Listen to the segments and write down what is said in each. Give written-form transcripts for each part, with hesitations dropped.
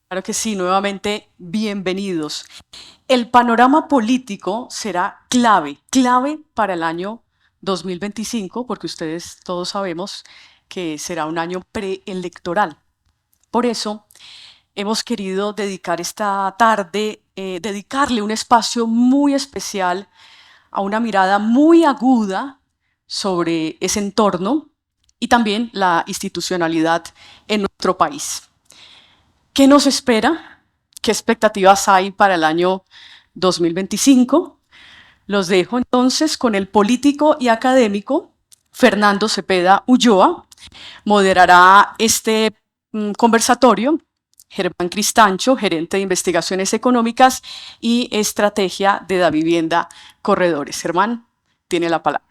Claro que sí, nuevamente bienvenidos. El panorama político será clave para el año 2025, porque ustedes todos sabemos que será un año preelectoral. Por eso hemos querido dedicar esta tarde, dedicarle un espacio muy especial a una mirada muy aguda sobre ese entorno y también la institucionalidad en nuestro país. ¿Qué nos espera? ¿Qué expectativas hay para el año 2025? Los dejo entonces con el político y académico Fernando Cepeda Ulloa. Moderará este conversatorio Germán Cristancho, gerente de investigaciones económicas y estrategia de Da Vivienda Corredores. Germán, tiene la palabra.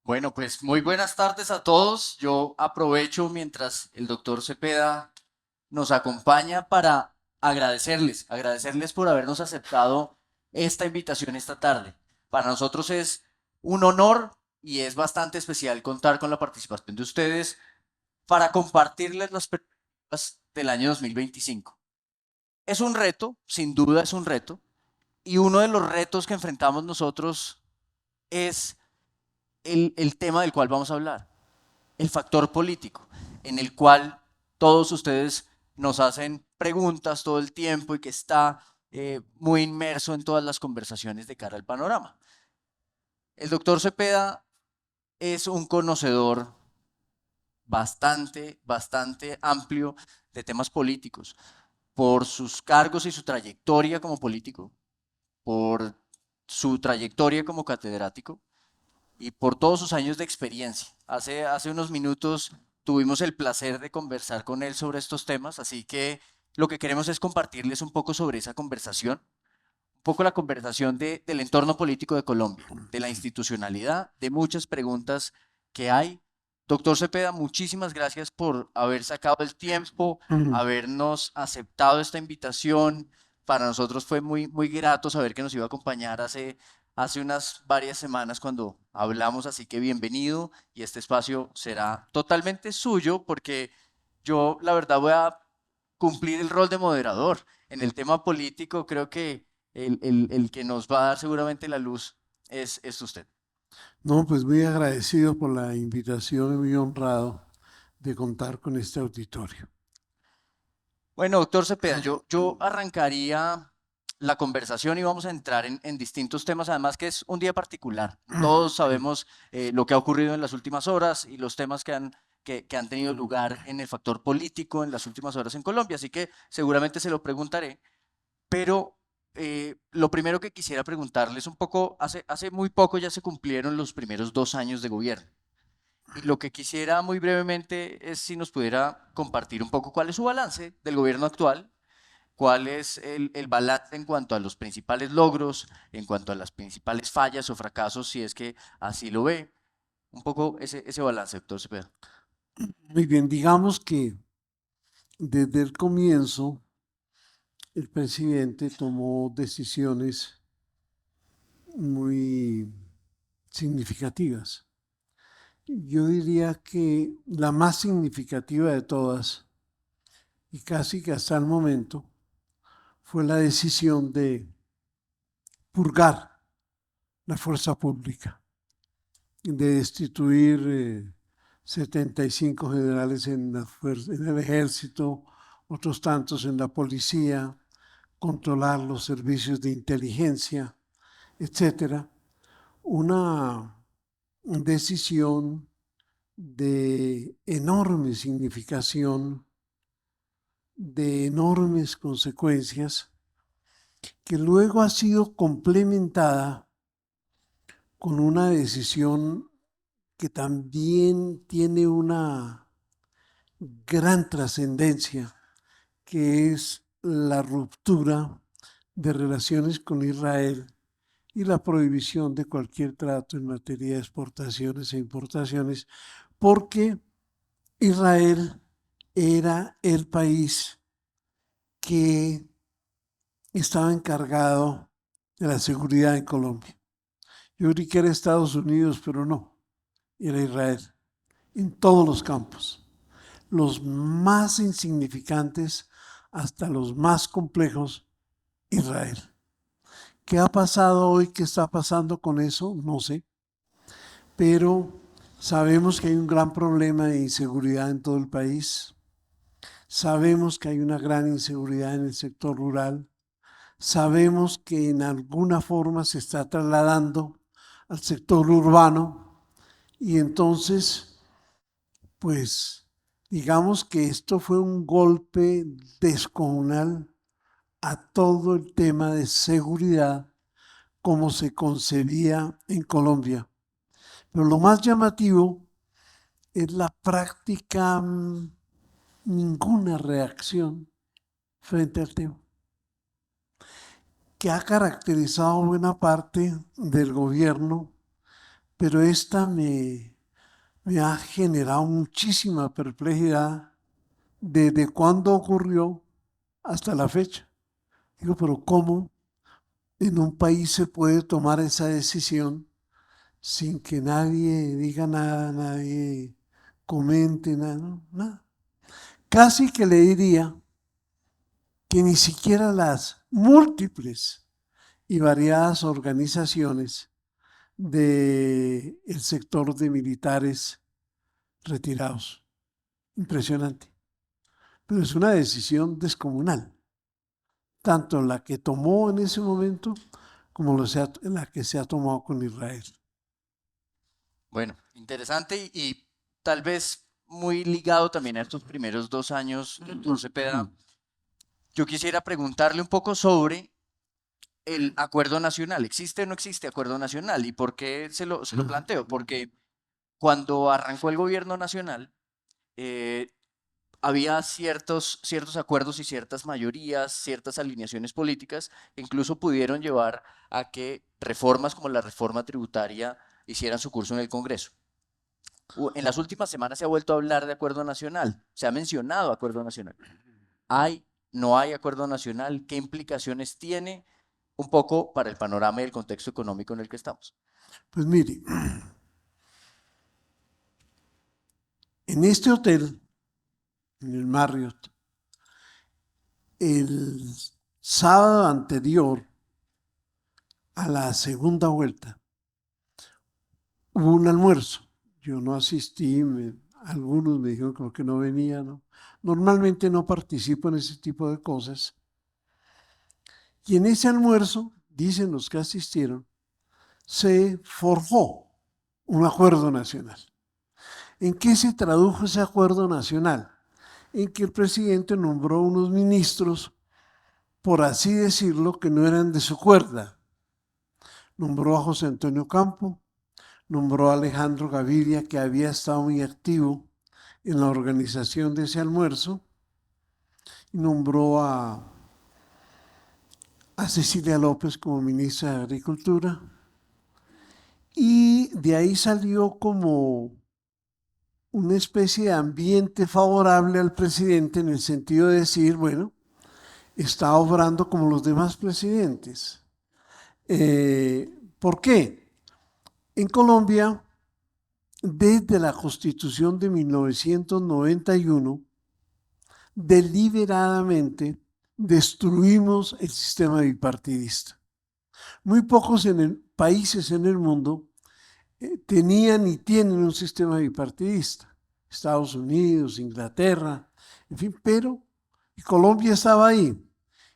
Bueno, pues muy buenas tardes a todos. Yo aprovecho mientras el doctor Cepeda nos acompaña para agradecerles por habernos aceptado esta invitación esta tarde. Para nosotros es un honor y es bastante especial contar con la participación de ustedes para compartirles las perspectivas del año 2025. Es un reto, sin duda es un reto, y uno de los retos que enfrentamos nosotros es el tema del cual vamos a hablar, el factor político, en el cual todos ustedes nos hacen preguntas todo el tiempo y que está muy inmerso en todas las conversaciones de cara al panorama. El doctor Cepeda es un conocedor bastante amplio de temas políticos, por sus cargos y su trayectoria como político, por su trayectoria como catedrático, y por todos sus años de experiencia. Hace unos minutos tuvimos el placer de conversar con él sobre estos temas, así que lo que queremos es compartirles un poco sobre esa conversación, un poco la conversación del entorno político de Colombia, de la institucionalidad, de muchas preguntas que hay. Doctor Cepeda, muchísimas gracias por haber sacado el tiempo, habernos aceptado esta invitación. Para nosotros fue muy grato saber que nos iba a acompañar hace unas varias semanas cuando hablamos, así que bienvenido y este espacio será totalmente suyo porque yo la verdad voy a cumplir el rol de moderador. En el tema político creo que el que nos va a dar seguramente la luz es usted. No, pues muy agradecido por la invitación y muy honrado de contar con este auditorio. Bueno, doctor Cepeda, yo arrancaría la conversación y vamos a entrar en distintos temas, además que es un día particular. Todos sabemos lo que ha ocurrido en las últimas horas y los temas que han tenido lugar en el factor político en las últimas horas en Colombia, así que seguramente se lo preguntaré, pero lo primero que quisiera preguntarles un poco, hace muy poco ya se cumplieron los primeros 2 años de gobierno. Y lo que quisiera muy brevemente es si nos pudiera compartir un poco cuál es su balance del gobierno actual, cuál es el balance en cuanto a los principales logros, en cuanto a las principales fallas o fracasos, si es que así lo ve. Un poco ese balance, doctor Cepeda. Muy bien, digamos que desde el comienzo el presidente tomó decisiones muy significativas. Yo diría que la más significativa de todas, y casi que hasta el momento, fue la decisión de purgar la fuerza pública, de destituir 75 generales en el ejército, otros tantos en la policía, controlar los servicios de inteligencia, etcétera. Una decisión de enorme significación, de enormes consecuencias, que luego ha sido complementada con una decisión que también tiene una gran trascendencia, que es la ruptura de relaciones con Israel y la prohibición de cualquier trato en materia de exportaciones e importaciones, porque Israel era el país que estaba encargado de la seguridad en Colombia. Yo creí que era Estados Unidos, pero no, era Israel. en todos los campos, los más insignificantes hasta los más complejos, Israel. ¿Qué ha pasado hoy? ¿Qué está pasando con eso? No sé. Pero sabemos que hay un gran problema de inseguridad en todo el país. Sabemos que hay una gran inseguridad en el sector rural. Sabemos que en alguna forma se está trasladando al sector urbano y entonces, pues, digamos que esto fue un golpe descomunal a todo el tema de seguridad como se concebía en Colombia. Pero lo más llamativo es la práctica ninguna reacción frente al tema, que ha caracterizado buena parte del gobierno, pero esta me ha generado muchísima perplejidad desde cuándo ocurrió hasta la fecha. Digo, pero ¿cómo en un país se puede tomar esa decisión sin que nadie diga nada, nadie comente nada, ¿no? Nada? Casi que le diría que ni siquiera las múltiples y variadas organizaciones del sector de militares retirados. Impresionante. Pero es una decisión descomunal, tanto la que tomó en ese momento como la que se ha tomado con Israel. Bueno, interesante y tal vez muy ligado también a estos primeros 2 años, don Cepeda. Yo quisiera preguntarle un poco sobre el acuerdo nacional. ¿Existe o no existe acuerdo nacional? ¿Y por qué se lo planteo? Porque cuando arrancó el gobierno nacional, eh, había ciertos acuerdos y ciertas mayorías, ciertas alineaciones políticas que incluso pudieron llevar a que reformas como la reforma tributaria hicieran su curso en el Congreso. En las últimas semanas se ha vuelto a hablar de acuerdo nacional, se ha mencionado acuerdo nacional. ¿Hay, no hay acuerdo nacional? ¿Qué implicaciones tiene un poco para el panorama y el contexto económico en el que estamos? Pues mire, en este hotel, en el Marriott, el sábado anterior a la segunda vuelta, hubo un almuerzo. Yo no asistí, algunos me dijeron que no venía, ¿no? Normalmente no participo en ese tipo de cosas. Y en ese almuerzo, dicen los que asistieron, se forjó un acuerdo nacional. ¿En qué se tradujo ese acuerdo nacional? En que el presidente nombró unos ministros, por así decirlo, que no eran de su cuerda. Nombró a José Antonio Campo, nombró a Alejandro Gaviria, que había estado muy activo en la organización de ese almuerzo, y nombró a Cecilia López como ministra de Agricultura, y de ahí salió como una especie de ambiente favorable al presidente en el sentido de decir, bueno, está obrando como los demás presidentes. ¿Por qué? En Colombia, desde la Constitución de 1991, deliberadamente destruimos el sistema bipartidista. Muy pocos países en el mundo tenían y tienen un sistema bipartidista. Estados Unidos, Inglaterra, en fin, pero Colombia estaba ahí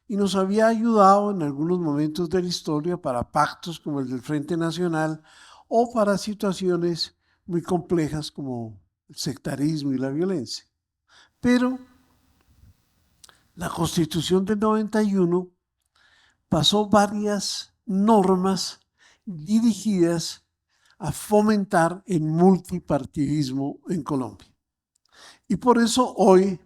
y nos había ayudado en algunos momentos de la historia para pactos como el del Frente Nacional o para situaciones muy complejas como el sectarismo y la violencia. Pero la Constitución del 91 pasó varias normas dirigidas a fomentar el multipartidismo en Colombia. Y por eso hoy,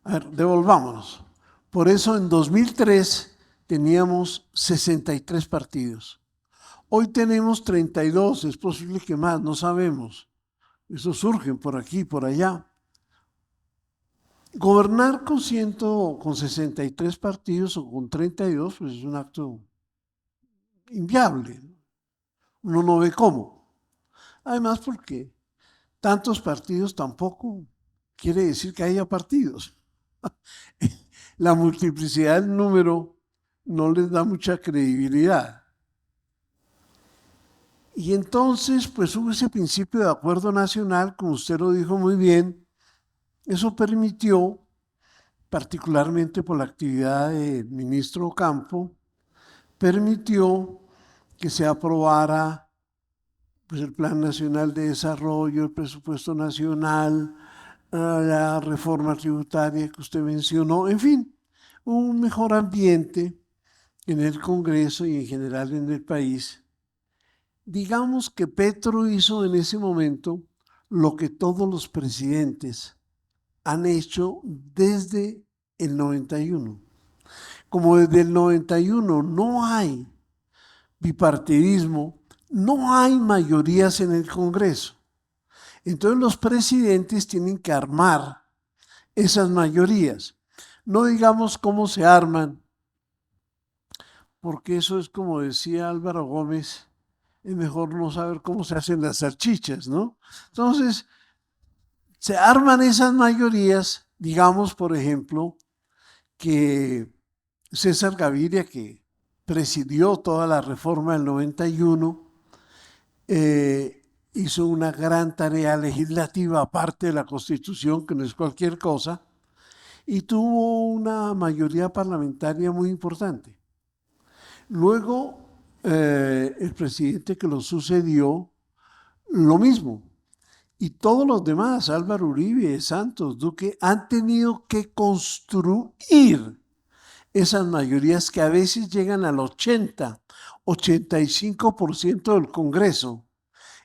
a ver, devolvámonos, por eso en 2003 teníamos 63 partidos. Hoy tenemos 32, es posible que más, no sabemos. Eso surge por aquí, por allá. Gobernar con 63 partidos o con 32, pues es un acto inviable. Uno no ve cómo. Además porque tantos partidos tampoco quiere decir que haya partidos. La multiplicidad del número no les da mucha credibilidad. Y entonces, pues hubo ese principio de acuerdo nacional, como usted lo dijo muy bien. Eso permitió, particularmente por la actividad del ministro Ocampo, permitió que se aprobara pues, el Plan Nacional de Desarrollo, el presupuesto nacional, la reforma tributaria que usted mencionó, en fin, un mejor ambiente en el Congreso y en general en el país. Digamos que Petro hizo en ese momento lo que todos los presidentes han hecho desde el 91. Como desde el 91 no hay bipartidismo, no hay mayorías en el Congreso. Entonces los presidentes tienen que armar esas mayorías. No digamos cómo se arman, porque eso es como decía Álvaro Gómez, es mejor no saber cómo se hacen las salchichas, ¿no? Entonces, se arman esas mayorías, digamos, por ejemplo, que César Gaviria, que presidió toda la reforma del 91, hizo una gran tarea legislativa, aparte de la Constitución, que no es cualquier cosa, y tuvo una mayoría parlamentaria muy importante. Luego, el presidente que lo sucedió, lo mismo. Y todos los demás, Álvaro Uribe, Santos, Duque, han tenido que construir esas mayorías que a veces llegan al 85% del Congreso.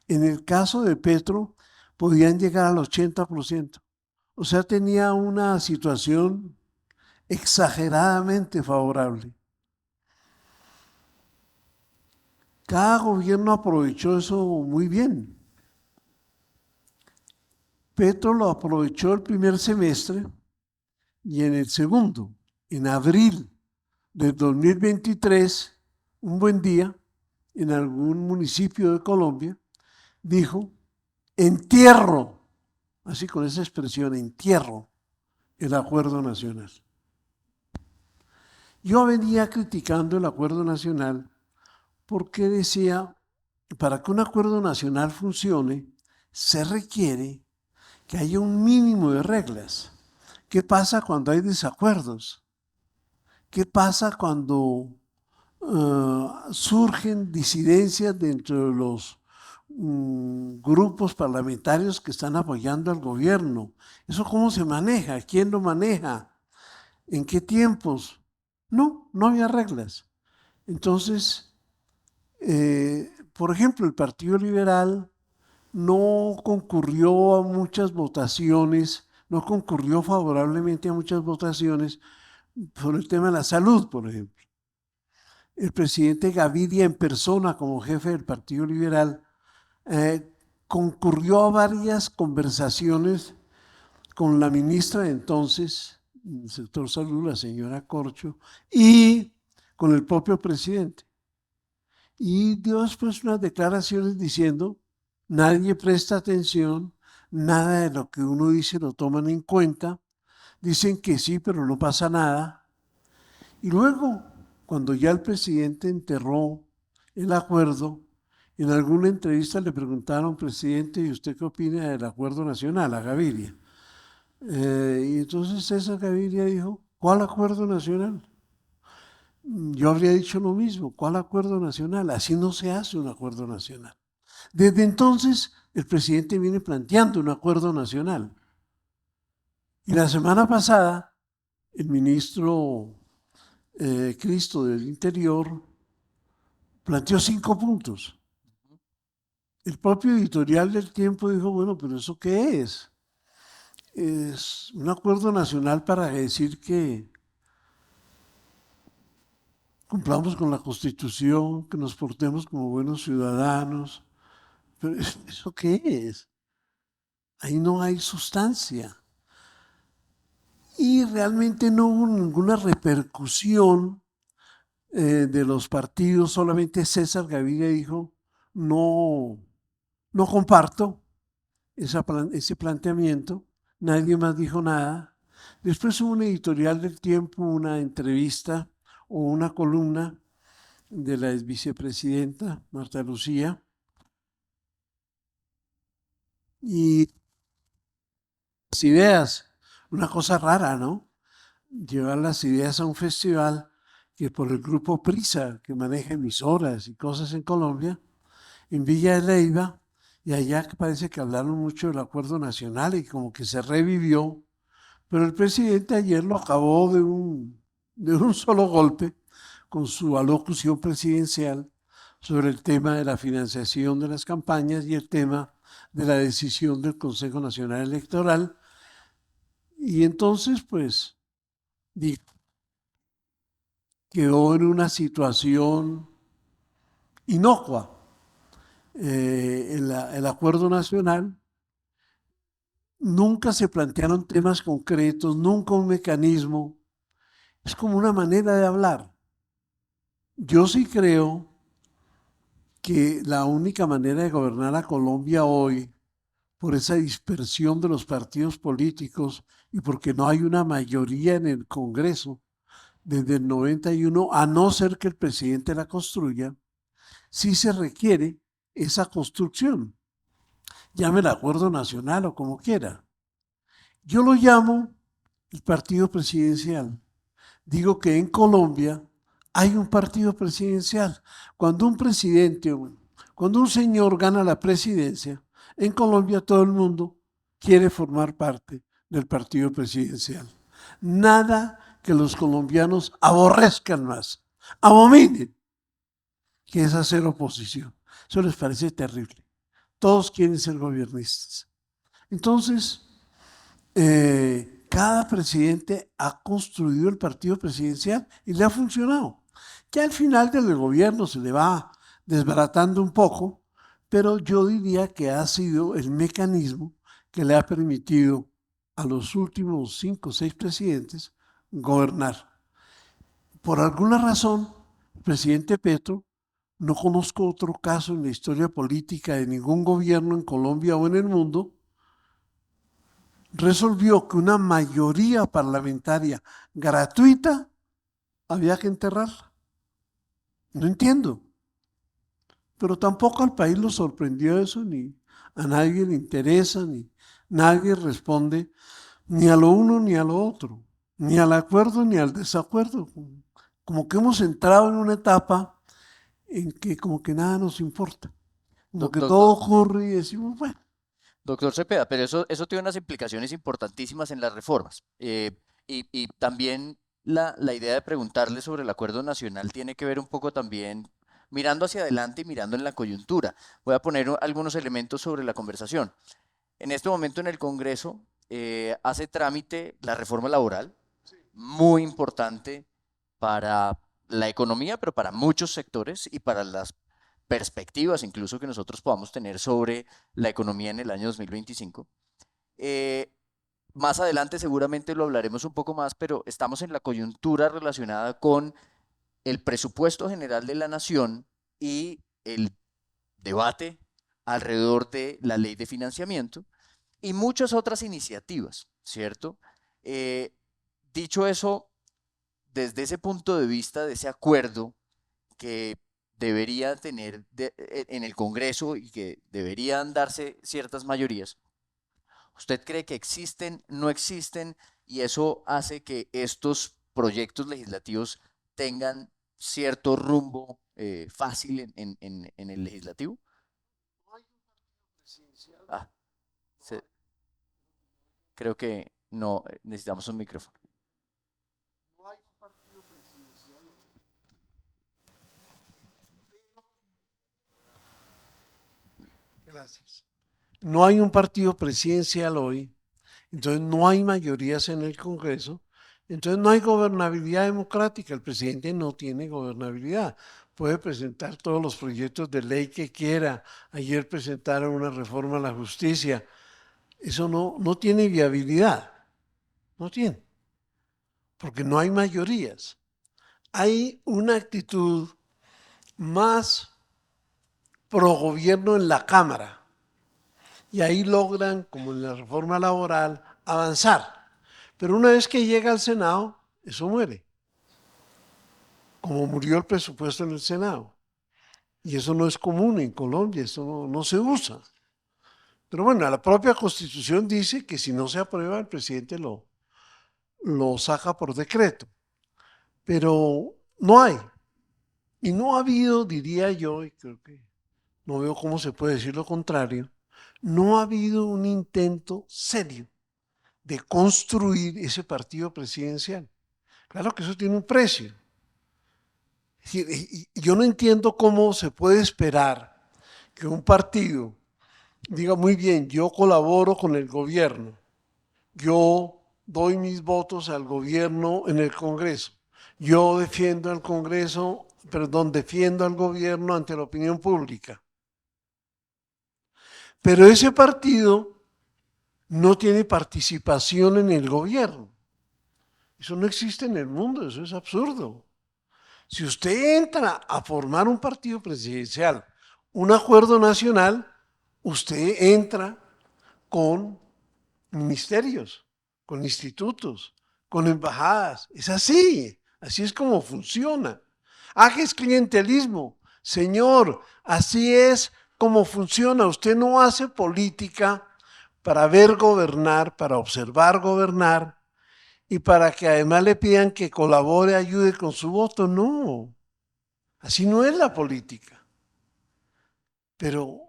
En el caso de Petro, podían llegar al 80%. O sea, tenía una situación exageradamente favorable. Cada gobierno aprovechó eso muy bien. Petro lo aprovechó el primer semestre y en el segundo, en abril del 2023, un buen día, en algún municipio de Colombia, dijo, entierro, así con esa expresión, entierro el acuerdo nacional. Yo venía criticando el acuerdo nacional porque decía, para que un acuerdo nacional funcione, se requiere que haya un mínimo de reglas. ¿Qué pasa cuando hay desacuerdos? ¿Qué pasa cuando surgen disidencias dentro de los grupos parlamentarios que están apoyando al gobierno? ¿Eso cómo se maneja? ¿Quién lo maneja? ¿En qué tiempos? No había reglas. Entonces, por ejemplo, el Partido Liberal no concurrió a muchas votaciones, no concurrió favorablemente a muchas votaciones por el tema de la salud, por ejemplo. El presidente Gaviria en persona como jefe del Partido Liberal concurrió a varias conversaciones con la ministra de entonces, del sector salud, la señora Corcho, y con el propio presidente. Y dio después unas declaraciones diciendo, nadie presta atención, nada de lo que uno dice lo toman en cuenta, dicen que sí, pero no pasa nada. Y luego, cuando ya el presidente enterró el acuerdo, en alguna entrevista le preguntaron, presidente, ¿y usted qué opina del acuerdo nacional? A Gaviria. Y entonces César Gaviria dijo, ¿cuál acuerdo nacional? Yo habría dicho lo mismo, ¿cuál acuerdo nacional? Así no se hace un acuerdo nacional. Desde entonces, el presidente viene planteando un acuerdo nacional. Y la semana pasada, el ministro Cristo del Interior planteó 5 puntos. El propio editorial del Tiempo dijo, bueno, pero ¿eso qué es? Es un acuerdo nacional para decir que cumplamos con la Constitución, que nos portemos como buenos ciudadanos. Pero ¿eso qué es? Ahí no hay sustancia. Y realmente no hubo ninguna repercusión de los partidos, solamente César Gaviria dijo, no comparto ese planteamiento, nadie más dijo nada. Después hubo un editorial del Tiempo, una entrevista o una columna de la vicepresidenta Marta Lucía, y las ideas, una cosa rara, ¿no? Llevar las ideas a un festival que por el grupo Prisa, que maneja emisoras y cosas en Colombia, en Villa de Leyva, y allá parece que hablaron mucho del acuerdo nacional y como que se revivió, pero el presidente ayer lo acabó de un solo golpe con su alocución presidencial sobre el tema de la financiación de las campañas y el tema de la decisión del Consejo Nacional Electoral. Y entonces, pues, quedó en una situación inocua. El acuerdo nacional, nunca se plantearon temas concretos, nunca un mecanismo. Es como una manera de hablar. Yo sí creo que la única manera de gobernar a Colombia hoy, por esa dispersión de los partidos políticos y porque no hay una mayoría en el Congreso desde el 91, a no ser que el presidente la construya, sí se requiere esa construcción. Llame el acuerdo nacional o como quiera. Yo lo llamo el partido presidencial. Digo que en Colombia hay un partido presidencial. Cuando un presidente, cuando un señor gana la presidencia, en Colombia todo el mundo quiere formar parte del partido presidencial. Nada que los colombianos aborrezcan más, abominen, que es hacer oposición. Eso les parece terrible. Todos quieren ser gobiernistas. Entonces, cada presidente ha construido el partido presidencial y le ha funcionado. Que al final del gobierno se le va desbaratando un poco, pero yo diría que ha sido el mecanismo que le ha permitido a los últimos 5 o 6 presidentes gobernar. Por alguna razón, el presidente Petro, no conozco otro caso en la historia política de ningún gobierno en Colombia o en el mundo, resolvió que una mayoría parlamentaria gratuita había que enterrarla. No entiendo. Pero tampoco al país lo sorprendió eso, ni a nadie le interesa, ni nadie responde ni a lo uno ni a lo otro, ni al acuerdo ni al desacuerdo. Como que hemos entrado en una etapa en que como que nada nos importa. Como que todo ocurre y decimos, bueno. Doctor Cepeda, pero eso tiene unas implicaciones importantísimas en las reformas. Y también la idea de preguntarle sobre el acuerdo nacional tiene que ver un poco también mirando hacia adelante y mirando en la coyuntura. Voy a poner algunos elementos sobre la conversación. En este momento en el Congreso hace trámite la reforma laboral, muy importante para la economía, pero para muchos sectores y para las perspectivas incluso que nosotros podamos tener sobre la economía en el año 2025. Más adelante seguramente lo hablaremos un poco más, pero estamos en la coyuntura relacionada con el presupuesto general de la nación y el debate alrededor de la ley de financiamiento y muchas otras iniciativas, ¿cierto? Dicho eso, desde ese punto de vista, de ese acuerdo que debería tener en el Congreso y que deberían darse ciertas mayorías, ¿usted cree que existen, no existen y eso hace que estos proyectos legislativos tengan cierto rumbo fácil en el legislativo? Ah, se- creo que no, necesitamos un micrófono. Gracias. No hay un partido presidencial hoy, entonces no hay mayorías en el Congreso, entonces no hay gobernabilidad democrática, el presidente no tiene gobernabilidad, puede presentar todos los proyectos de ley que quiera, ayer presentaron una reforma a la justicia, eso no tiene viabilidad, no tiene, porque no hay mayorías. Hay una actitud más pro gobierno en la Cámara. y ahí logran, como en la reforma laboral, avanzar. Pero una vez que llega al Senado, eso muere, como murió el presupuesto en el Senado. Y eso no es común en Colombia, eso no se usa. Pero bueno, la propia Constitución dice que si no se aprueba, el presidente lo saca por decreto. Pero no hay. Y no ha habido, diría yo, y creo que no veo cómo se puede decir lo contrario, no ha habido un intento serio de construir ese partido presidencial. Claro que eso tiene un precio. Y yo no entiendo cómo se puede esperar que un partido diga, muy bien, yo colaboro con el gobierno, yo doy mis votos al gobierno en el Congreso, yo defiendo al Congreso, perdón, defiendo al gobierno ante la opinión pública. Pero ese partido no tiene participación en el gobierno. Eso no existe en el mundo, eso es absurdo. Si usted entra a formar un partido presidencial, un acuerdo nacional, usted entra con ministerios, con institutos, con embajadas. Es así, así es como funciona. Ah, que es clientelismo. Señor, así es como funciona. Usted no hace política para ver gobernar, para observar gobernar y para que además le pidan que colabore, ayude con su voto. No, así no es la política. Pero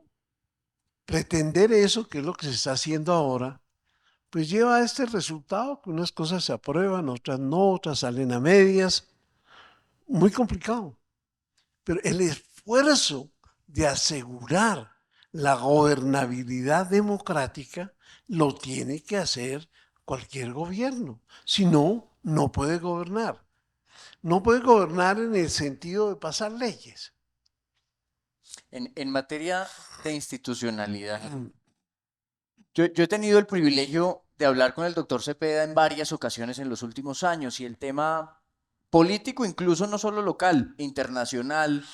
pretender eso, que es lo que se está haciendo ahora, pues lleva a este resultado, que unas cosas se aprueban, otras no, otras salen a medias. Muy complicado. Pero el esfuerzo de asegurar la gobernabilidad democrática lo tiene que hacer cualquier gobierno. Si no, no puede gobernar. No puede gobernar en el sentido de pasar leyes. En materia de institucionalidad, yo he tenido el privilegio de hablar con el doctor Cepeda en varias ocasiones en los últimos años y el tema político, incluso no solo local, internacional,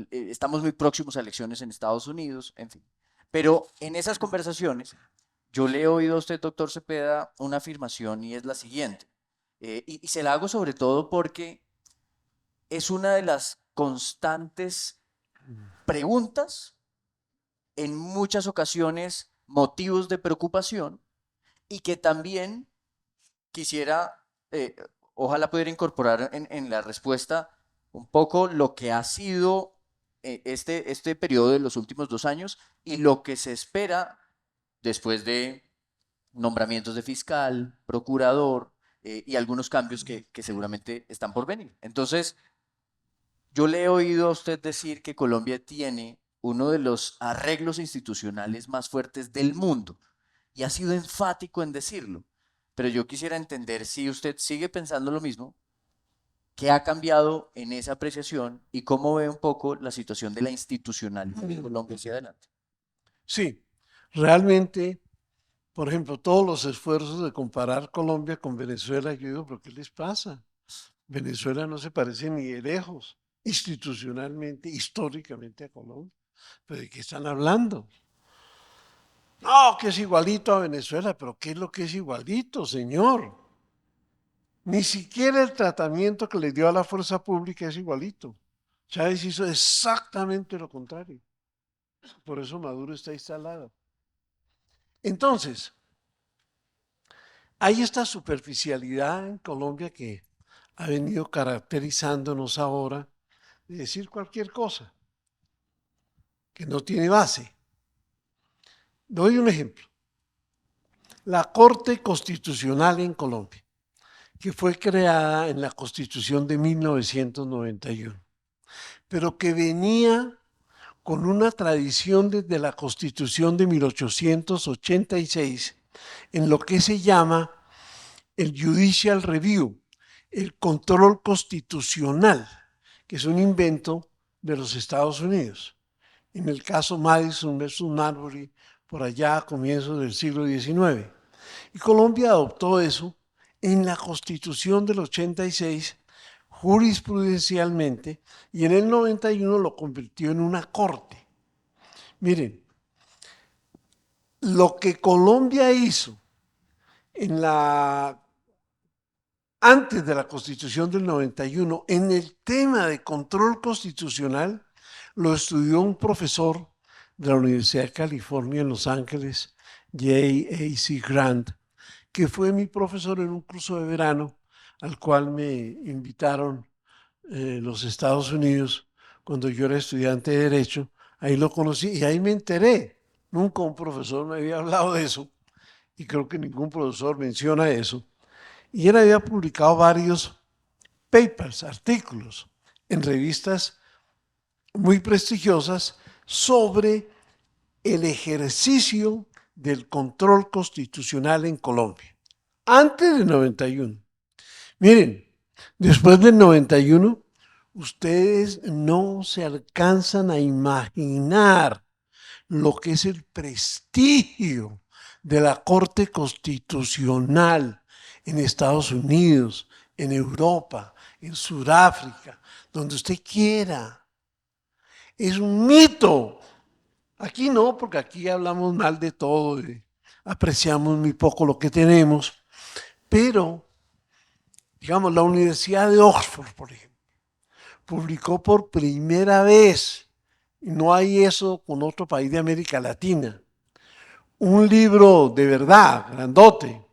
estamos muy próximos a elecciones en Estados Unidos, en fin. Pero en esas conversaciones, yo le he oído a usted, doctor Cepeda, una afirmación y es la siguiente. Y se la hago sobre todo porque es una de las constantes preguntas, en muchas ocasiones motivos de preocupación y que también quisiera, ojalá pudiera incorporar en la respuesta un poco lo que ha sido este periodo de los últimos 2 años y lo que se espera después de nombramientos de fiscal, procurador y algunos cambios que seguramente están por venir. Entonces, yo le he oído a usted decir que Colombia tiene uno de los arreglos institucionales más fuertes del mundo y ha sido enfático en decirlo. Pero yo quisiera entender si usted sigue pensando lo mismo, qué ha cambiado en esa apreciación y cómo ve un poco la situación de la institucionalidad en Colombia hacia adelante. Sí, realmente, por ejemplo, todos los esfuerzos de comparar Colombia con Venezuela, yo digo, ¿pero qué les pasa? Venezuela no se parece ni de lejos, institucionalmente, históricamente a Colombia. ¿Pero de qué están hablando? No, que es igualito a Venezuela, pero ¿qué es lo que es igualito, señor? Ni siquiera el tratamiento que le dio a la fuerza pública es igualito. Chávez hizo exactamente lo contrario. Por eso Maduro está instalado. Entonces, hay esta superficialidad en Colombia que ha venido caracterizándonos ahora de decir cualquier cosa que no tiene base. Doy un ejemplo. La Corte Constitucional en Colombia, que fue creada en la Constitución de 1991, pero que venía con una tradición desde la Constitución de 1886 en lo que se llama el Judicial Review, el control constitucional, que es un invento de los Estados Unidos. En el caso Madison versus Marbury, por allá a comienzos del siglo XIX. Y Colombia adoptó eso en la Constitución del 86 jurisprudencialmente y en el 91 lo convirtió en una corte. Miren, lo que Colombia hizo antes de la Constitución del 91, en el tema de control constitucional, lo estudió un profesor de la Universidad de California en Los Ángeles, J.A.C. Grant, que fue mi profesor en un curso de verano al cual me invitaron los Estados Unidos cuando yo era estudiante de Derecho. Ahí lo conocí y ahí me enteré. Nunca un profesor me había hablado de eso y creo que ningún profesor menciona eso. Y él había publicado varios papers, artículos, en revistas muy prestigiosas sobre el ejercicio del control constitucional en Colombia, antes del 91. Miren, después del 91, ustedes no se alcanzan a imaginar lo que es el prestigio de la Corte Constitucional en Estados Unidos, en Europa, en Sudáfrica, donde usted quiera. Es un mito. Aquí no, porque aquí hablamos mal de todo, apreciamos muy poco lo que tenemos, pero, digamos, la Universidad de Oxford, por ejemplo, publicó por primera vez, y no hay eso con otro país de América Latina, un libro de verdad, grandote,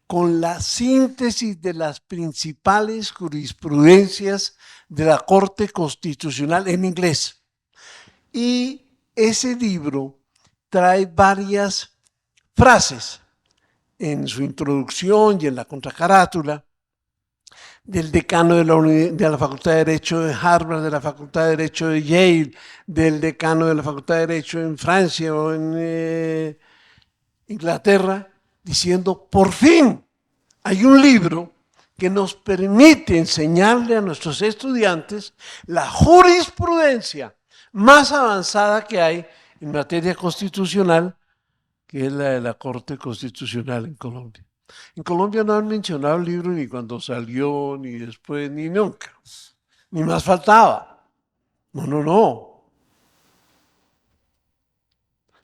con la síntesis de las principales jurisprudencias de la Corte Constitucional en inglés. Y ese libro trae varias frases en su introducción y en la contracarátula del decano de la Facultad de Derecho de Harvard, de la Facultad de Derecho de Yale, del decano de la Facultad de Derecho en Francia o en Inglaterra, diciendo, por fin hay un libro que nos permite enseñarle a nuestros estudiantes la jurisprudencia más avanzada que hay en materia constitucional, que es la de la Corte Constitucional en Colombia. En Colombia no han mencionado el libro ni cuando salió, ni después, ni nunca. Ni más faltaba. No.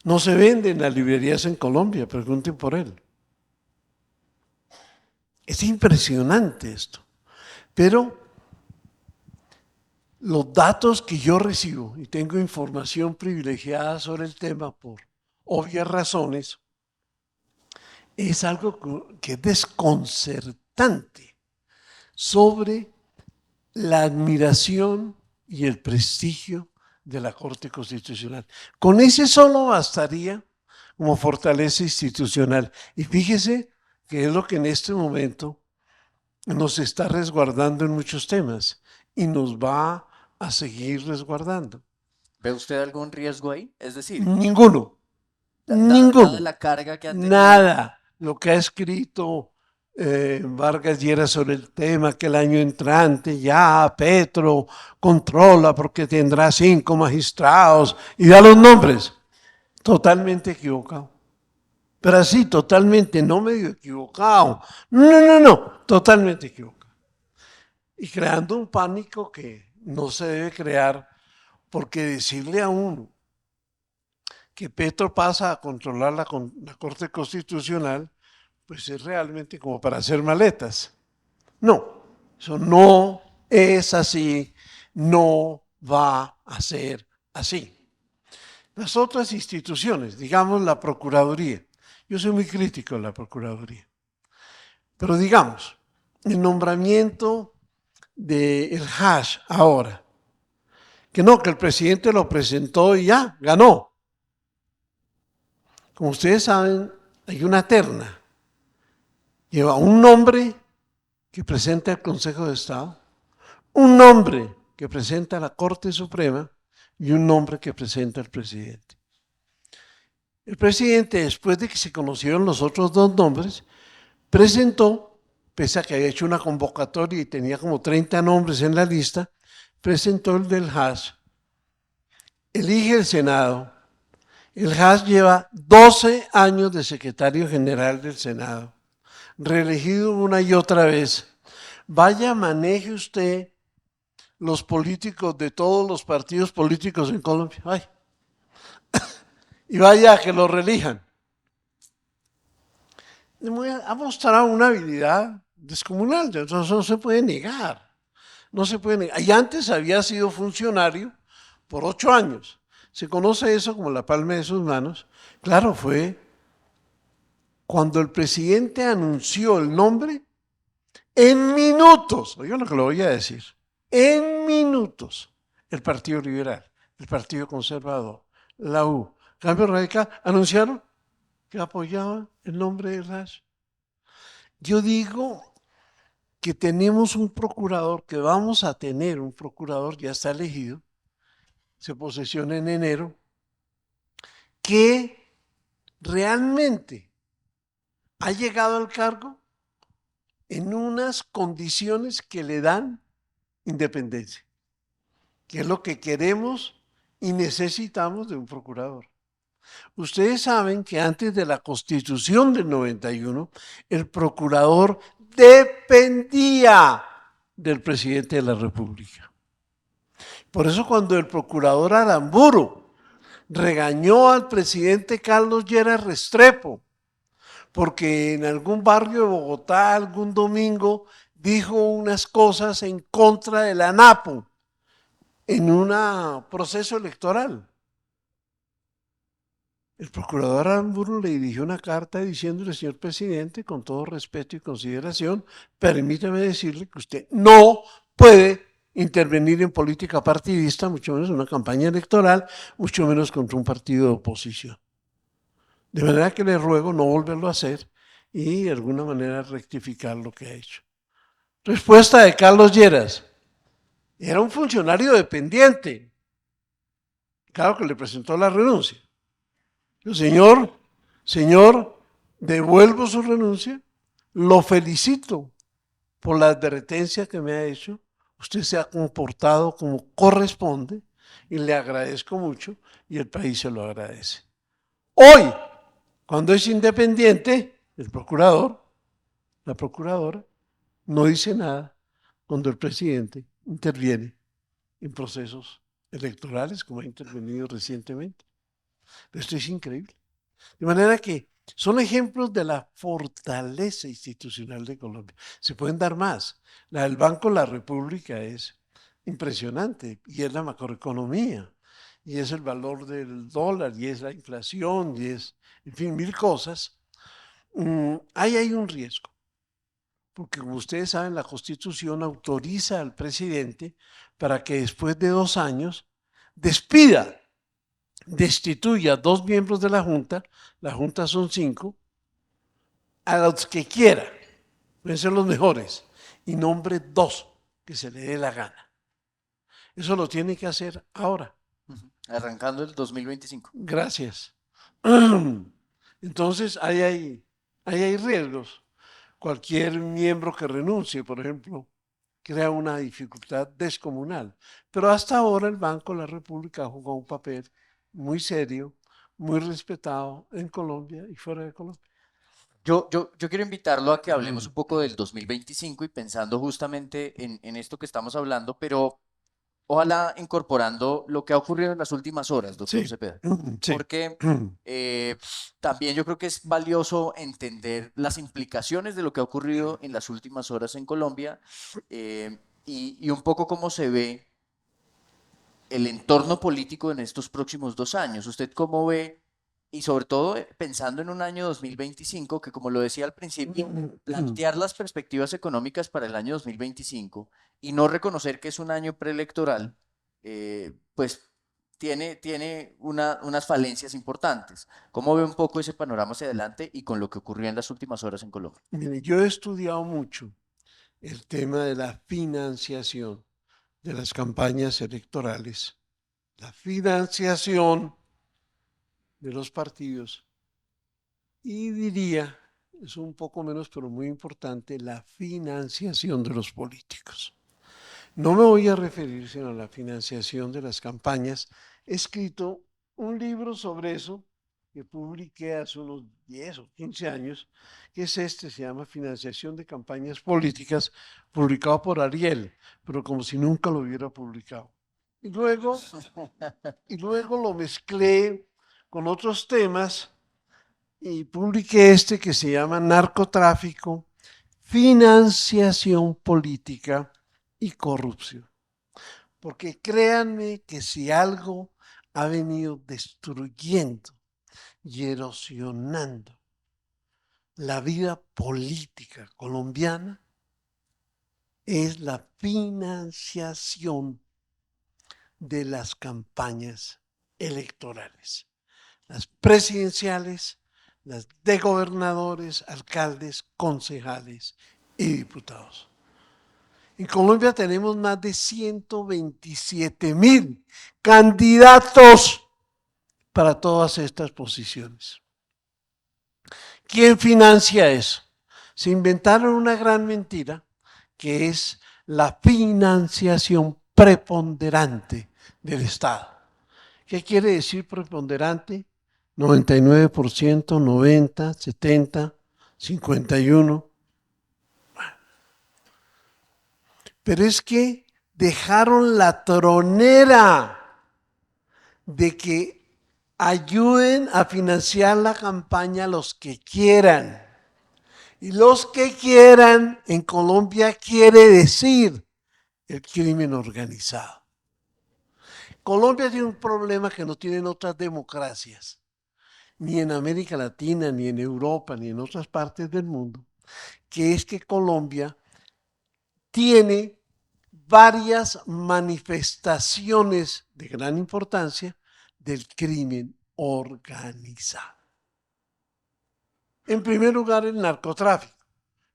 No se vende en las librerías en Colombia, pregunten por él. Es impresionante esto. Pero los datos que yo recibo, y tengo información privilegiada sobre el tema por obvias razones, es algo que es desconcertante sobre la admiración y el prestigio de la Corte Constitucional. Con ese solo bastaría como fortaleza institucional. Y fíjese que es lo que en este momento nos está resguardando en muchos temas y nos va a seguir resguardando. ¿Ve usted algún riesgo ahí? Es decir, Ninguno. dada la carga que ha tenido. Nada. Lo que ha escrito Vargas Lleras sobre el tema, que el año entrante ya Petro controla porque tendrá 5 magistrados y da los nombres. Totalmente equivocado. Pero así, totalmente, no medio equivocado. No, totalmente equivocado. Y creando un pánico que no se debe crear, porque decirle a uno que Petro pasa a controlar la Corte Constitucional, pues es realmente como para hacer maletas. No, eso no es así, no va a ser así. Las otras instituciones, digamos la Procuraduría, yo soy muy crítico de la Procuraduría, pero digamos, el nombramiento del Hash ahora, que no, que el presidente lo presentó y ya, ganó. Como ustedes saben, hay una terna. Lleva un nombre que presenta el Consejo de Estado, un nombre que presenta la Corte Suprema y un nombre que presenta el presidente. El presidente, después de que se conocieron los otros 2 nombres, presentó, pese a que había hecho una convocatoria y tenía como 30 nombres en la lista, presentó el del Hash, elige el Senado. El Hash lleva 12 años de secretario general del Senado, reelegido una y otra vez. Vaya, maneje usted los políticos de todos los partidos políticos en Colombia. Ay. Y vaya a que lo reelijan. ha mostrado una habilidad descomunal, eso no se puede negar, no se puede negar. Y antes había sido funcionario por 8 años, se conoce eso como la palma de sus manos. Claro, fue cuando el presidente anunció el nombre, en minutos, oigan lo que le voy a decir, en minutos, el Partido Liberal, el Partido Conservador, la U, Cambio Radical, anunciaron que apoyaban el nombre de Lazo. Yo digo que tenemos un procurador, que vamos a tener un procurador, ya está elegido, se posesiona en enero, que realmente ha llegado al cargo en unas condiciones que le dan independencia, que es lo que queremos y necesitamos de un procurador. Ustedes saben que antes de la Constitución del 91, el procurador dependía del presidente de la República. Por eso cuando el procurador Aramburu regañó al presidente Carlos Lleras Restrepo, porque en algún barrio de Bogotá, algún domingo, dijo unas cosas en contra de la NAPO en un proceso electoral. El procurador Aramburu le dirigió una carta diciéndole: señor presidente, con todo respeto y consideración, permítame decirle que usted no puede intervenir en política partidista, mucho menos en una campaña electoral, mucho menos contra un partido de oposición. De manera que le ruego no volverlo a hacer y de alguna manera rectificar lo que ha hecho. Respuesta de Carlos Lleras: era un funcionario dependiente. Claro que le presentó la renuncia. Señor, devuelvo su renuncia, lo felicito por la advertencia que me ha hecho, usted se ha comportado como corresponde y le agradezco mucho y el país se lo agradece. Hoy, cuando es independiente, el procurador, la procuradora, no dice nada cuando el presidente interviene en procesos electorales, como ha intervenido recientemente. Esto es increíble. De manera que son ejemplos de la fortaleza institucional de Colombia. Se pueden dar más. La del Banco de la República es impresionante y es la macroeconomía y es el valor del dólar y es la inflación y es, en fin, mil cosas. Ahí hay un riesgo, porque como ustedes saben, la Constitución autoriza al presidente para que después de 2 años destituya 2 miembros de la Junta son 5, a los que quiera, pueden ser los mejores, y nombre 2 que se le dé la gana. Eso lo tiene que hacer ahora. Arrancando el 2025. Gracias. Entonces, ahí hay riesgos. Cualquier miembro que renuncie, por ejemplo, crea una dificultad descomunal. Pero hasta ahora el Banco de la República ha jugado un papel muy serio, muy respetado en Colombia y fuera de Colombia. Yo quiero invitarlo a que hablemos un poco del 2025 y pensando justamente en esto que estamos hablando, pero ojalá incorporando lo que ha ocurrido en las últimas horas, doctor Sí. Cepeda. Sí. Porque también yo creo que es valioso entender las implicaciones de lo que ha ocurrido en las últimas horas en Colombia y un poco cómo se ve el entorno político en estos próximos 2 años. ¿Usted cómo ve? Y sobre todo pensando en un año 2025, que como lo decía al principio, plantear las perspectivas económicas para el año 2025 y no reconocer que es un año preelectoral, pues tiene unas falencias importantes. ¿Cómo ve un poco ese panorama hacia adelante y con lo que ocurrió en las últimas horas en Colombia? Mire, yo he estudiado mucho el tema de la financiación de las campañas electorales, la financiación de los partidos y diría, es un poco menos pero muy importante, la financiación de los políticos. No me voy a referir sino a la financiación de las campañas. He escrito un libro sobre eso que publiqué hace unos 10 o 15 años, que es se llama Financiación de Campañas Políticas, publicado por Ariel, pero como si nunca lo hubiera publicado. Y luego lo mezclé con otros temas y publiqué este que se llama Narcotráfico, Financiación Política y Corrupción. Porque créanme que si algo ha venido destruyendo y erosionando la vida política colombiana, es la financiación de las campañas electorales, las presidenciales, las de gobernadores, alcaldes, concejales y diputados. En Colombia tenemos más de 127,000 candidatos para todas estas posiciones. ¿Quién financia eso? Se inventaron una gran mentira que es la financiación preponderante del Estado. ¿Qué quiere decir preponderante? 99%, 90%, 70%, 51%. Pero es que dejaron la tronera de que ayuden a financiar la campaña los que quieran. Y los que quieran en Colombia quiere decir el crimen organizado. Colombia tiene un problema que no tienen otras democracias, ni en América Latina, ni en Europa, ni en otras partes del mundo, que es que Colombia tiene varias manifestaciones de gran importancia del crimen organizado. En primer lugar, el narcotráfico,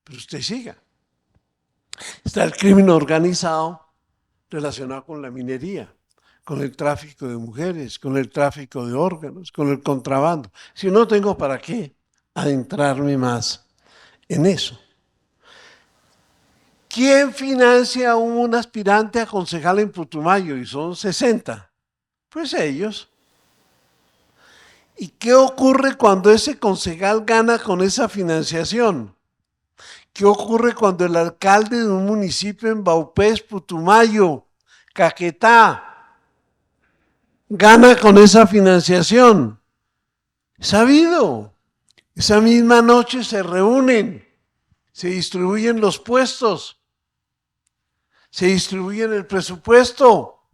pero usted siga. Está el crimen organizado relacionado con la minería, con el tráfico de mujeres, con el tráfico de órganos, con el contrabando. Si no tengo para qué adentrarme más en eso. ¿Quién financia a un aspirante a concejal en Putumayo? Y son 60. Pues ellos. ¿Y qué ocurre cuando ese concejal gana con esa financiación? ¿Qué ocurre cuando el alcalde de un municipio en Vaupés, Putumayo, Caquetá, gana con esa financiación? Sabido. Esa misma noche se reúnen, se distribuyen los puestos, se distribuyen el presupuesto.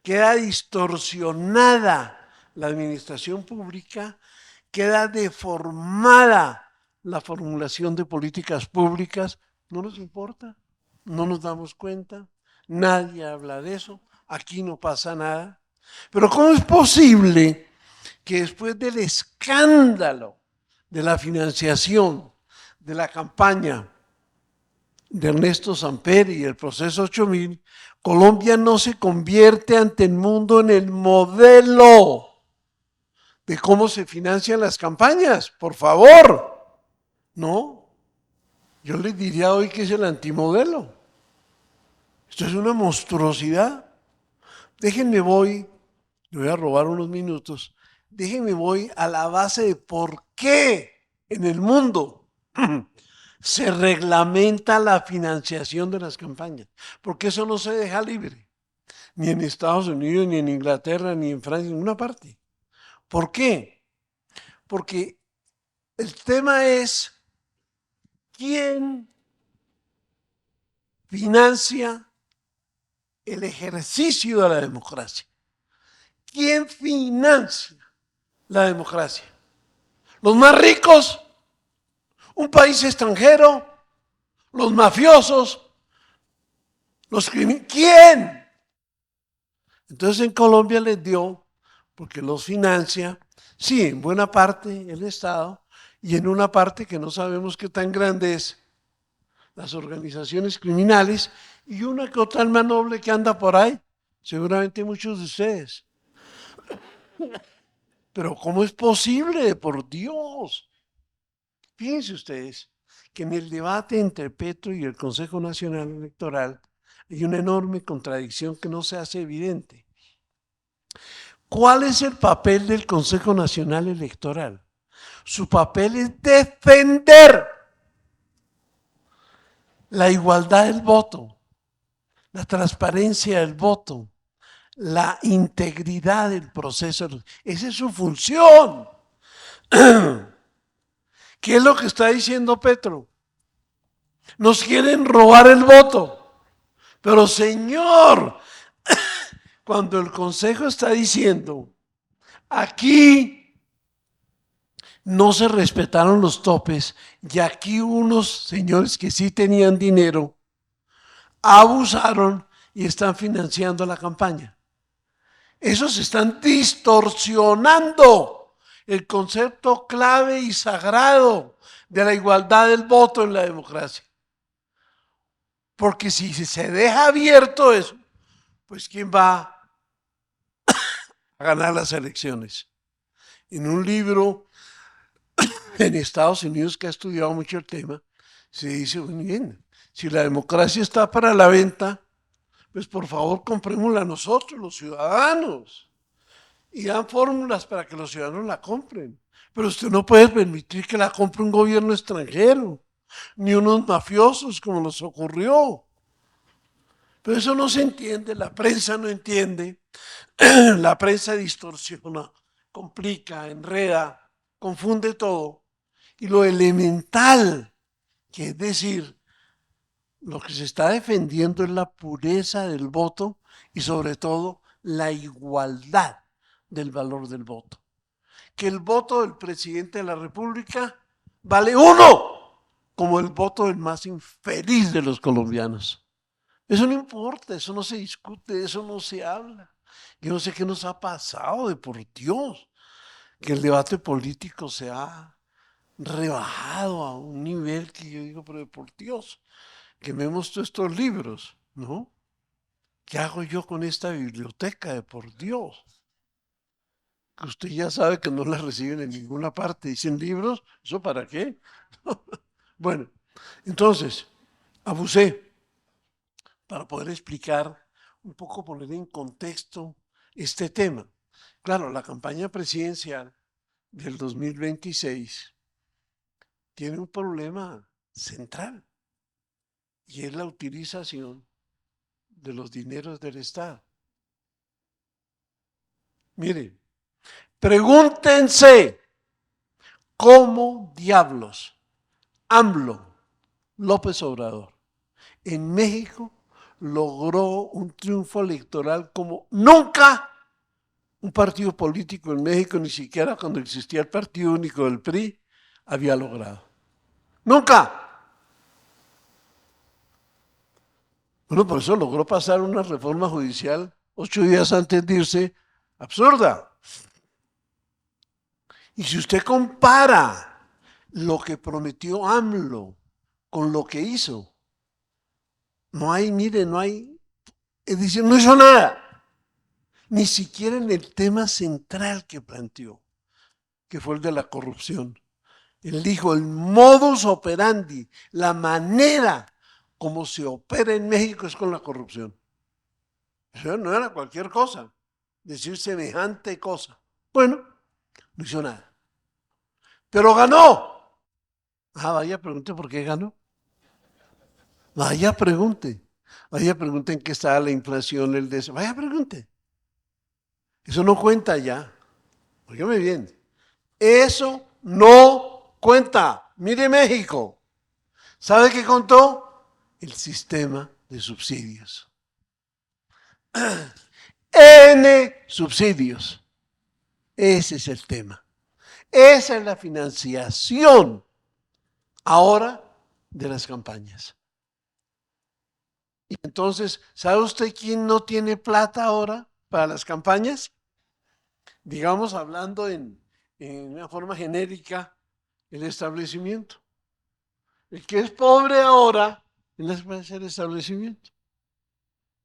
Queda distorsionada la administración pública, queda deformada la formulación de políticas públicas. No nos importa, no nos damos cuenta, nadie habla de eso, aquí no pasa nada. Pero ¿cómo es posible que después del escándalo de la financiación de la campaña de Ernesto Samper y el proceso 8000, Colombia no se convierte ante el mundo en el modelo de cómo se financian las campañas? Por favor. No, yo les diría hoy que es el antimodelo. Esto es una monstruosidad. Déjenme voy, le voy a robar unos minutos, déjenme voy a la base de por qué en el mundo se reglamenta la financiación de las campañas. Porque eso no se deja libre, ni en Estados Unidos, ni en Inglaterra, ni en Francia, en ninguna parte. ¿Por qué? Porque el tema es ¿quién financia el ejercicio de la democracia? ¿Quién financia la democracia? ¿Los más ricos? ¿Un país extranjero? ¿Los mafiosos? ¿Los criminales? ¿Quién? Entonces en Colombia les dio, porque los financia, sí, en buena parte el Estado, y en una parte que no sabemos qué tan grande es, las organizaciones criminales, y una que otra alma noble que anda por ahí, seguramente muchos de ustedes. Pero ¿cómo es posible? Por Dios. Fíjense ustedes que en el debate entre Petro y el Consejo Nacional Electoral hay una enorme contradicción que no se hace evidente. ¿Cuál es el papel del Consejo Nacional Electoral? Su papel es defender la igualdad del voto, la transparencia del voto, la integridad del proceso. Esa es su función. ¿Qué es lo que está diciendo Petro? Nos quieren robar el voto. Pero señor, cuando el Consejo está diciendo, aquí no se respetaron los topes y aquí unos señores que sí tenían dinero abusaron y están financiando la campaña. Esos están distorsionando el concepto clave y sagrado de la igualdad del voto en la democracia. Porque si se deja abierto eso, pues ¿quién va a ganar las elecciones? En un libro en Estados Unidos que ha estudiado mucho el tema, se dice, muy bien, si la democracia está para la venta, pues por favor comprémosla nosotros, los ciudadanos. Y dan fórmulas para que los ciudadanos la compren. Pero usted no puede permitir que la compre un gobierno extranjero, ni unos mafiosos como nos ocurrió. Pero eso no se entiende, la prensa no entiende, la prensa distorsiona, complica, enreda, confunde todo. Y lo elemental, que es decir, lo que se está defendiendo es la pureza del voto y sobre todo la igualdad del valor del voto. Que el voto del presidente de la República vale 1, como el voto del más infeliz de los colombianos. Eso no importa, eso no se discute, eso no se habla. Yo no sé qué nos ha pasado, de por Dios, que el debate político se ha rebajado a un nivel que yo digo, pero de por Dios, quememos todos estos libros, ¿no? ¿Qué hago yo con esta biblioteca, de por Dios? Que usted ya sabe que no la reciben en ninguna parte. Dicen libros, ¿eso para qué? Bueno, entonces, abusé para poder explicar un poco, poner en contexto este tema. Claro, la campaña presidencial del 2026 tiene un problema central y es la utilización de los dineros del Estado. Miren, pregúntense cómo diablos AMLO, López Obrador, en México logró un triunfo electoral como nunca un partido político en México, ni siquiera cuando existía el partido único del PRI, había logrado. ¡Nunca! Bueno, por eso logró pasar una reforma judicial 8 días antes de irse, absurda. Y si usted compara lo que prometió AMLO con lo que hizo, no hay, mire, no hay, es decir, no hizo nada, ni siquiera en el tema central que planteó, que fue el de la corrupción. Él dijo, el modus operandi, la manera como se opera en México es con la corrupción. Eso no era cualquier cosa, decir semejante cosa. Bueno, no hizo nada. Pero ganó. Ah, vaya, pregunte por qué ganó. Vaya, pregunte. Vaya, pregunte en qué está la inflación, el deseo. Vaya, pregunte. Eso no cuenta ya. Óigame bien. Eso no cuenta. Mire México. ¿Sabe qué contó? El sistema de subsidios. N subsidios. Ese es el tema. Esa es la financiación ahora de las campañas. Y entonces, ¿sabe usted quién no tiene plata ahora para las campañas? Digamos, hablando en una forma genérica, el establecimiento. El que es pobre ahora es el establecimiento.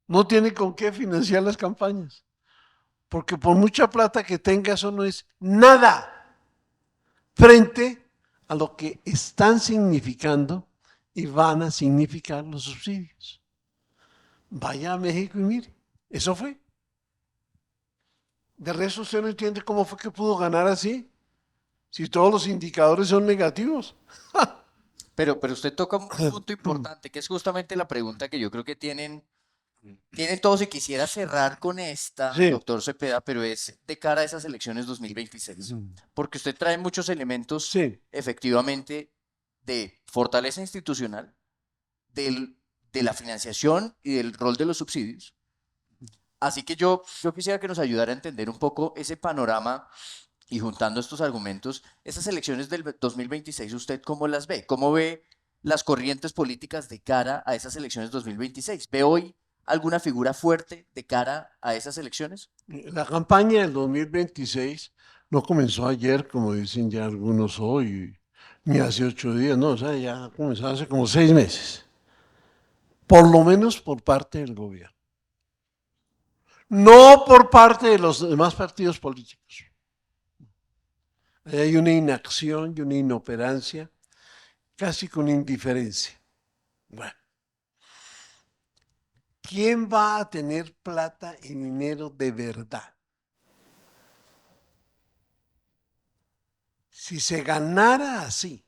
No tiene con qué financiar las campañas. Porque por mucha plata que tenga, eso no es nada frente a lo que están significando y van a significar los subsidios. Vaya a México y mire, eso fue. De resto usted no entiende cómo fue que pudo ganar así, si todos los indicadores son negativos. Pero usted toca un punto importante, que es justamente la pregunta que yo creo que tienen Tienen todos y quisiera cerrar con esta, Sí. doctor Cepeda, pero es de cara a esas elecciones 2026, porque usted trae muchos elementos Sí. efectivamente de fortaleza institucional, de la financiación y del rol de los subsidios. Así que yo quisiera que nos ayudara a entender un poco ese panorama y juntando estos argumentos, esas elecciones del 2026, ¿usted cómo las ve? ¿Cómo ve las corrientes políticas de cara a esas elecciones 2026? ¿Ve hoy alguna figura fuerte de cara a esas elecciones? La campaña del 2026 no comenzó ayer, como dicen ya algunos hoy, ni hace 8 días, no, o sea, ya comenzó hace como 6 meses, por lo menos por parte del gobierno. No por parte de los demás partidos políticos. Hay una inacción y una inoperancia, casi con indiferencia. Bueno, ¿quién va a tener plata y dinero de verdad? Si se ganara así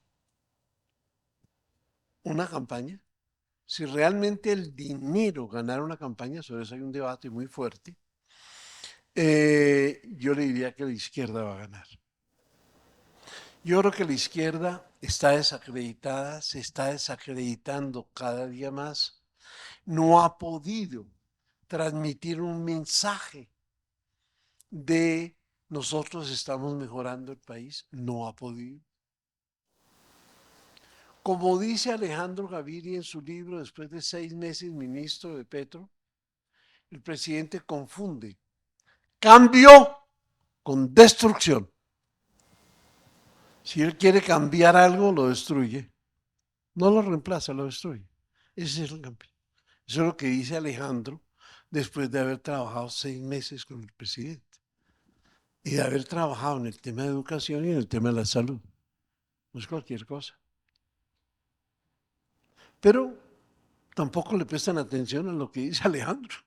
una campaña, si realmente el dinero ganara una campaña, sobre eso hay un debate muy fuerte, yo le diría que la izquierda va a ganar. Yo creo que la izquierda está desacreditada, se está desacreditando cada día más, no ha podido transmitir un mensaje de nosotros estamos mejorando el país, no ha podido. Como dice Alejandro Gaviria en su libro, después de 6 meses ministro de Petro, el presidente confunde cambio con destrucción. Si él quiere cambiar algo, lo destruye. No lo reemplaza, lo destruye. Ese es el cambio. Eso es lo que dice Alejandro después de haber trabajado 6 meses con el presidente y de haber trabajado en el tema de educación y en el tema de la salud. No es cualquier cosa. Pero tampoco le prestan atención a lo que dice Alejandro,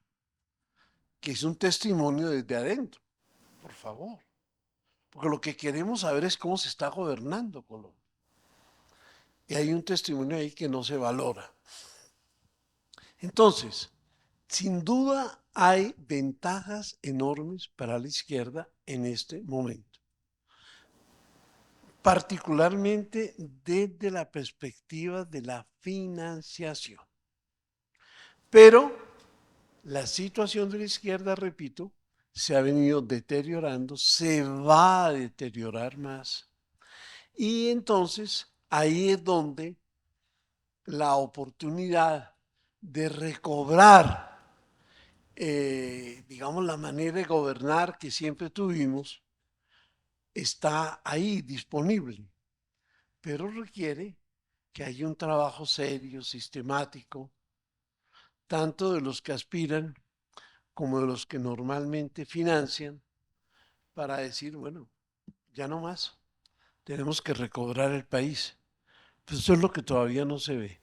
que es un testimonio desde adentro. Por favor. Porque lo que queremos saber es cómo se está gobernando Colombia. Y hay un testimonio ahí que no se valora. Entonces, sin duda hay ventajas enormes para la izquierda en este momento, particularmente desde la perspectiva de la financiación. Pero la situación de la izquierda, repito, se ha venido deteriorando, se va a deteriorar más. Y entonces ahí es donde la oportunidad de recobrar, digamos, la manera de gobernar que siempre tuvimos, está ahí disponible, pero requiere que haya un trabajo serio, sistemático, tanto de los que aspiran como de los que normalmente financian, para decir, bueno, ya no más, tenemos que recobrar el país. Pues eso es lo que todavía no se ve.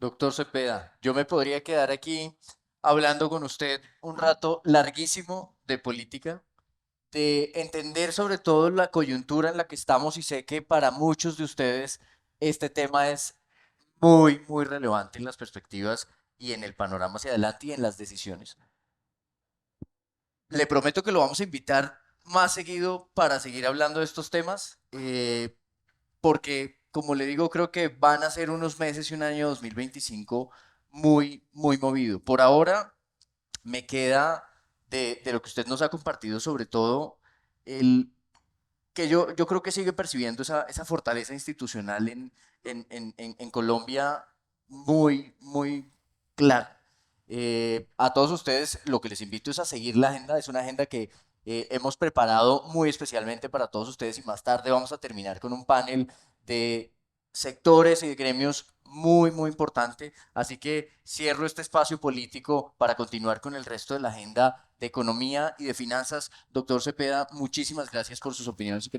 Doctor Cepeda, yo me podría quedar aquí hablando con usted un rato larguísimo de política, de entender sobre todo la coyuntura en la que estamos y sé que para muchos de ustedes este tema es muy, muy relevante en las perspectivas y en el panorama hacia adelante y en las decisiones. Le prometo que lo vamos a invitar más seguido para seguir hablando de estos temas, porque, como le digo, creo que van a ser unos meses y un año 2025 muy, muy movido. Por ahora, me queda de lo que usted nos ha compartido, sobre todo, el que yo creo que sigue percibiendo esa fortaleza institucional en Colombia muy, muy clara. A todos ustedes lo que les invito es a seguir la agenda, es una agenda que hemos preparado muy especialmente para todos ustedes y más tarde vamos a terminar con un panel de sectores y de gremios muy, muy importante. Así que cierro este espacio político para continuar con el resto de la agenda de economía y de finanzas. Doctor Cepeda, muchísimas gracias por sus opiniones.